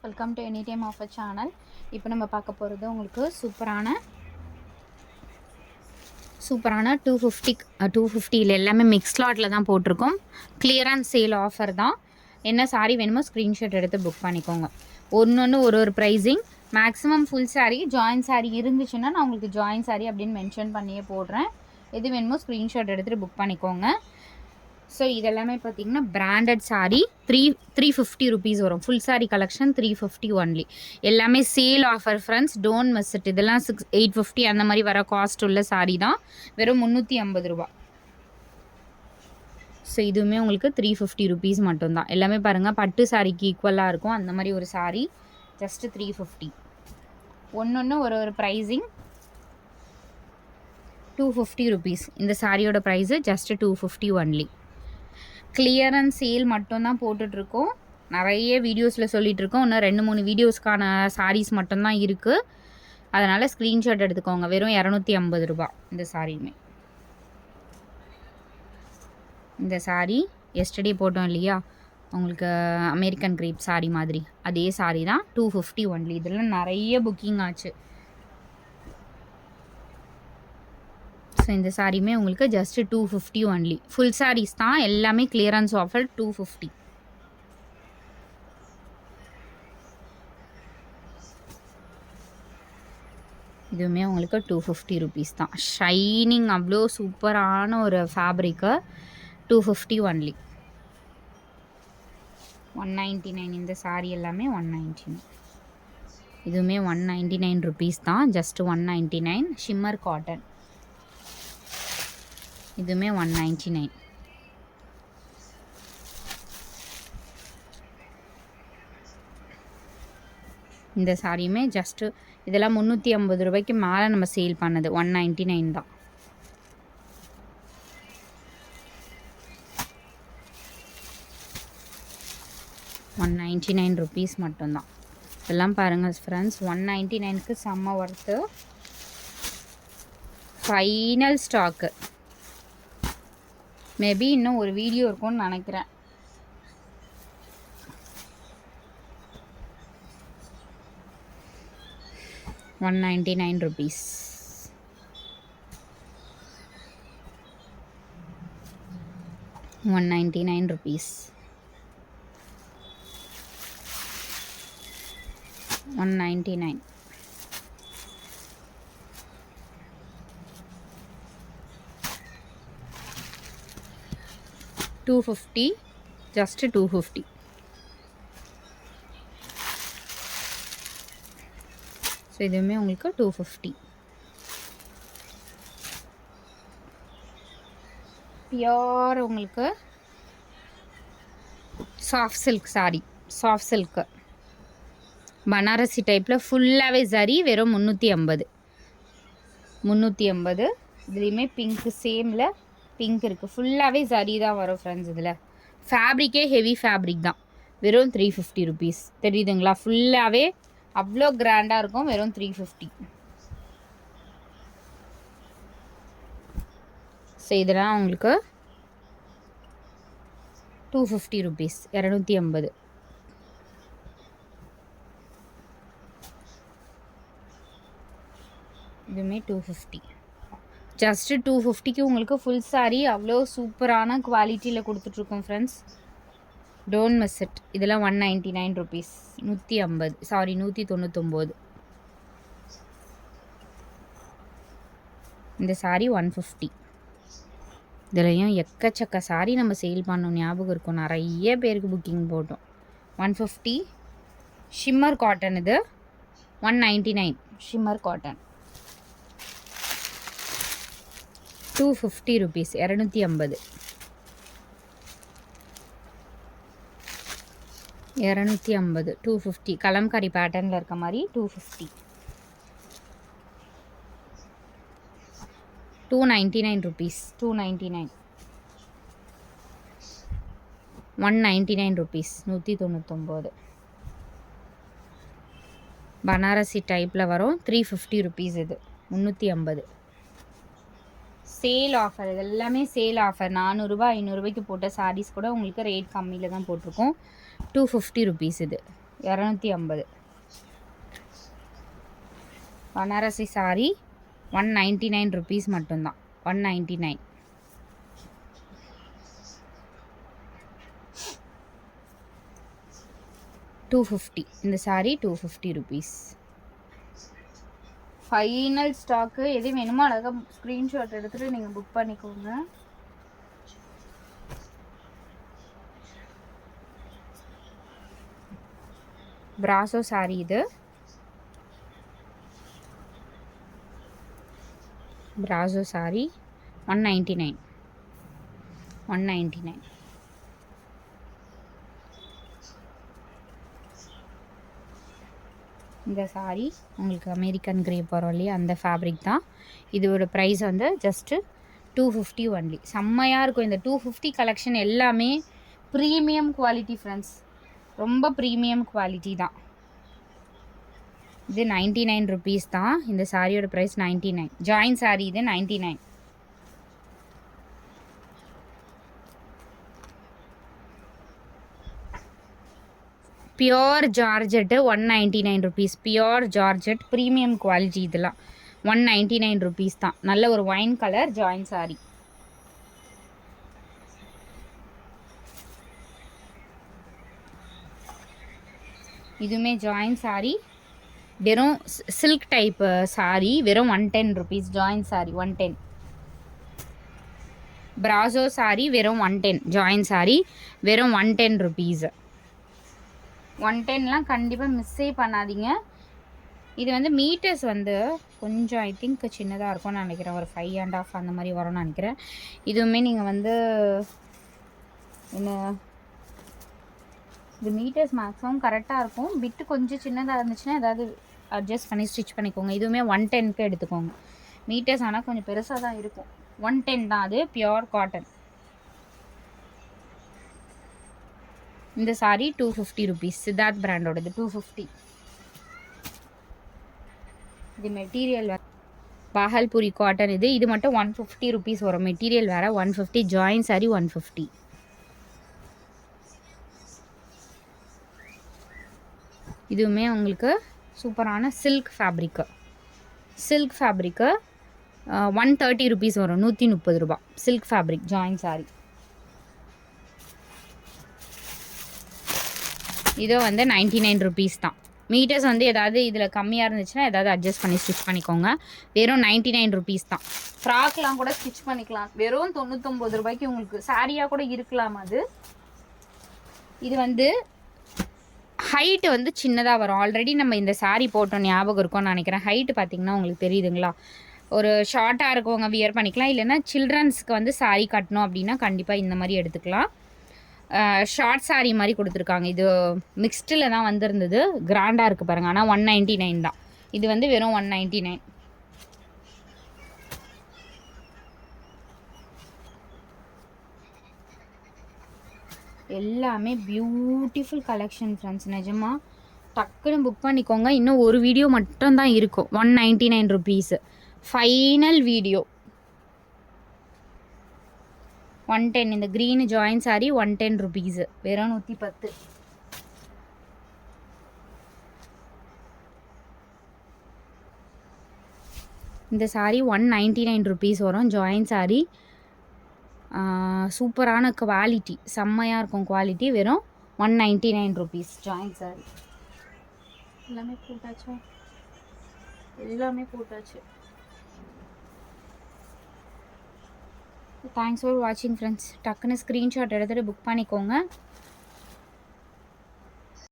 Welcome to any time offer channel. இப்போ நம்ம பார்க்க போகிறது உங்களுக்கு சூப்பரான 250 எல்லாமே மிக்ஸ் லாட்டில் தான் போட்டிருக்கோம். கிளியரன்ஸ் சேல் ஆஃபர் தான். என்ன சாரீ வேணுமோ ஸ்க்ரீன்ஷாட் எடுத்து புக் பண்ணிக்கோங்க. ஒன்று ஒரு pricing. Maximum full sari join sari இருந்துச்சுன்னா நான் உங்களுக்கு ஜாயின் சாரீ அப்படின்னு மென்ஷன் பண்ணியே போடுறேன். எது வேணுமோ ஸ்க்ரீன்ஷாட் எடுத்துகிட்டு புக் பண்ணிக்கோங்க. ஸோ இதெல்லாமே பார்த்தீங்கன்னா பிராண்டட் சாரீ 350 ருபீஸ் வரும். Full sari collection 350 only. எல்லாமே sale offer friends, don't miss it. இதெல்லாம் 850 அந்த மாதிரி வர காஸ்ட் உள்ள சாரீ தான். வெறும் 350 ரூபா. ஸோ இதுவுமே உங்களுக்கு 350 ருபீஸ் மட்டும்தான். எல்லாமே பாருங்கள் பட்டு சாரீக்கு ஈக்குவலாக இருக்கும். அந்த மாதிரி ஒரு சாரீ ஜஸ்ட்டு 350. ஒன்று ஒரு ப்ரைஸிங் 250 ருபீஸ். இந்த சாரியோட price just 250 only. Clearance sale மட்டும்தான் போட்டுட்ருக்கோம். நிறைய வீடியோஸில் சொல்லிகிட்ருக்கோம். இன்னும் 2-3 வீடியோஸ்க்கான சாரீஸ் மட்டும்தான் இருக்குது. அதனால் ஸ்க்ரீன்ஷாட் எடுத்துக்கோங்க. வெறும் 250 ரூபா இந்த சாரியுமே. இந்த சாரீ எஸ்டர்டே போட்டோம் இல்லையா, உங்களுக்கு அமெரிக்கன் கிரேப் சாரீ மாதிரி அதே சாரீ தான். 250 ஒன்லி. இதெல்லாம் நிறைய புக்கிங் ஆச்சு. ஸோ இந்த சாரியுமே உங்களுக்கு ஜஸ்ட்டு 250 ஒன்லி. ஃபுல் சாரீஸ் தான், எல்லாமே கிளியரன்ஸ் ஆஃபர் 250. இதுவுமே உங்களுக்கு 250 ருபீஸ் தான். ஷைனிங் அவ்வளோ சூப்பரான ஒரு ஃபேப்ரிக்கு. 250 ஒன்லி. 199. இந்த சாரீ எல்லாமே 199. இதுவுமே 199 ருபீஸ் தான். ஜஸ்ட்டு 199. Shimmer cotton. இதுவுமே 199. இந்த சாரியுமே ஜஸ்ட்டு இதெல்லாம் 350 ரூபாய்க்கு மேலே நம்ம சேல் பண்ணது. 199 தான். ₹199 மட்டும்தான். இதெல்லாம் பாருங்கள் ஃப்ரெண்ட்ஸ், 199க்கு செம்ம ஒர்த்து. Final stock. மேபி இன்னும் ஒரு வீடியோ இருக்கும்னு நினைக்கிறேன். ₹199. ₹199. $199. $250. just $250. ஸோ இதுவுமே உங்களுக்கு 250. பியோர் உங்களுக்கு soft silk sari. Soft silk Banarasi டைப்பில் ஃபுல்லாகவே சரி. வெறும் 350. இதுலேயுமே பிங்க்கு சேமில் பிங்க் இருக்குது. ஃபுல்லாகவே சரி தான் வரும் ஃப்ரெண்ட்ஸ். இதில் ஃபேப்ரிக்கே ஹெவி ஃபேப்ரிக் தான். வெறும் 350 ருபீஸ். தெரியுதுங்களா? ஃபுல்லாகவே அவ்வளோ கிராண்டாக இருக்கும். வெறும் 350. ஸோ இதெல்லாம் உங்களுக்கு 250 ருபீஸ். 250. இதுவுமே 250. ஜஸ்ட்டு 250க்கு உங்களுக்கு ஃபுல் சாரீ அவ்வளோ சூப்பரான குவாலிட்டியில் கொடுத்துட்ருக்கோம் ஃப்ரெண்ட்ஸ். Don't miss it. இதெல்லாம் 199 ருபீஸ். 199. இந்த சாரீ 150. இதுலையும் எக்கச்சக்க சாரீ நம்ம சேல் பண்ணோம். ஞாபகம் இருக்கும், நிறைய பேருக்கு புக்கிங் போட்டோம். 150. Shimmer cotton. இது 199. Shimmer cotton 250 rupees. 250. 250. கலம்காரி பேட்டர்னில் இருக்க மாதிரி 250. 299 ருபீஸ். 299. 199 ருபீஸ். 199. பனாரசி டைப்பில் வரும். 350 ருபீஸ். இது 350. Sale offer. இது எல்லாமே சேல் ஆஃபர். 400 ரூபாய் 500 ரூபாய்க்கு போட்ட சாரீஸ் கூட உங்களுக்கு ரேட் கம்மியில் தான் போட்டிருக்கோம். 250 ருபீஸ். இது 250. பனாரசி சாரி 199 ருபீஸ் மட்டும்தான். 199. $250. இந்த சாரி 250 ருபீஸ். Final stock. எது வேணுமோ அழகாக ஸ்க்ரீன்ஷாட் எடுத்துகிட்டு நீங்கள் புக் பண்ணிக்கோங்க. பிராசோ சாரி இது. Brasso sorry 199. 199. இந்த சாரி உங்களுக்கு அமெரிக்கன் கிரேப் வரும் இல்லையா, அந்த ஃபேப்ரிக் தான். இதோட ப்ரைஸ் வந்து ஜஸ்ட்டு 250 ஒன்லி. செம்மையாக இருக்கும். இந்த 250 கலெக்ஷன் எல்லாமே ப்ரீமியம் குவாலிட்டி ஃப்ரெண்ட்ஸ். ரொம்ப ப்ரீமியம் குவாலிட்டி தான். இது 99 ருபீஸ் தான். இந்த சாரியோட ப்ரைஸ் 99. ஜாயின் சாரி இது 99. Pure georgette 199 rupees. Pure georgette premium quality இதெல்லாம் 199 ருபீஸ் தான். நல்ல ஒரு ஒயின் கலர் ஜாயின் சாரி. இதுவுமே ஜாயின் சாரி. வெறும் சில்க் டைப் சாரி. வெறும் 110 rupees. Join sorry 110. Brasso sorry வெறும் 110. ஜாயின் சாரி வெறும் 110 ருபீஸ். 110லாம் கண்டிப்பாக மிஸ்ஸே பண்ணாதீங்க. இது வந்து மீட்டர்ஸ் வந்து கொஞ்சம் ஐ திங்க் சின்னதாக இருக்கும்னு நினைக்கிறேன். ஒரு 5.5 அந்த மாதிரி வரும்னு நினைக்கிறேன். இதுவுமே நீங்கள் வந்து என்ன, இது மீட்டர்ஸ் மேக்ஸிமம் கரெக்டாக இருக்கும். பிட்டு கொஞ்சம் சின்னதாக இருந்துச்சுன்னா ஏதாவது அட்ஜஸ்ட் பண்ணி ஸ்டிச் பண்ணிக்கோங்க. இதுவுமே 110க்கு எடுத்துக்கோங்க. மீட்டர்ஸ் ஆனால் கொஞ்சம் பெருசாக தான் இருக்கும். 110 தான். அது பியோர் காட்டன். இந்த சாரி 250 ருபீஸ். சித்தார்த் பிராண்டோடது 250. இது மெட்டீரியல் பாகல்புரி காட்டன். இது மட்டும் 150 ருபீஸ் வரும். மெட்டீரியல் வேறு 150. Join sorry 150. இதுவுமே உங்களுக்கு சூப்பரான silk fabric. Silk fabric 130 rupees வரும். 130 ரூபா. Silk fabric join sorry. இதோ வந்து 99 ருபீஸ் தான். மீட்டர்ஸ் வந்து ஏதாவது இதில் கம்மியாக இருந்துச்சுன்னா ஏதாவது அட்ஜஸ்ட் பண்ணி ஸ்டிச் பண்ணிக்கோங்க. வெறும் 99 ருபீஸ் தான். ஃப்ராக்லாம் கூட ஸ்டிச் பண்ணிக்கலாம். வெறும் 99 ரூபாய்க்கு உங்களுக்கு சாரியாக கூட இருக்கலாம். அது இது வந்து ஹைட்டு வந்து சின்னதாக வரும். ஆல்ரெடி நம்ம இந்த சாரி போட்டோம், ஞாபகம் இருக்கும்னு நினைக்கிறேன். ஹைட்டு பார்த்திங்கன்னா உங்களுக்கு தெரியுதுங்களா, ஒரு ஷார்ட்டாக இருக்கவங்க வியர் பண்ணிக்கலாம். இல்லைன்னா சில்ட்ரன்ஸ்க்கு வந்து சாரி கட்டணும் அப்படின்னா கண்டிப்பாக இந்த மாதிரி எடுத்துக்கலாம். ஷார்ட் சாரி மாதிரி கொடுத்துருக்காங்க. இது மிக்ஸ்டில் தான் வந்திருந்தது. கிராண்டாக இருக்குது பாருங்கள். ஆனால் 199 தான். இது வந்து வெறும் 199. எல்லாமே பியூட்டிஃபுல் கலெக்ஷன் ஃப்ரெண்ட்ஸ். நிஜமாக டக்குன்னு புக் பண்ணிக்கோங்க. இன்னும் ஒரு வீடியோ மட்டும்தான் இருக்கும். 199 ருபீஸு ஃபைனல் வீடியோ. 110. இந்த க்ரீன் ஜாயின் சாரி 110 ருபீஸு. வெறும் 110. இந்த சாரி 199 ருபீஸ் வரும். Join sorry. சூப்பரான குவாலிட்டி, செம்மையாக இருக்கும் குவாலிட்டி. வெறும் 199 ருபீஸ் ஜாயின் சாரி. எல்லாமே போட்டாச்சா? எல்லாமே போட்டாச்சு. தேங்க்ஸ் ஃபார் வாட்சிங் ஃப்ரெண்ட்ஸ். டக்குன்னு ஸ்க்ரீன்ஷாட் எடுத்துகிட்டு புக் பண்ணிக்கோங்க.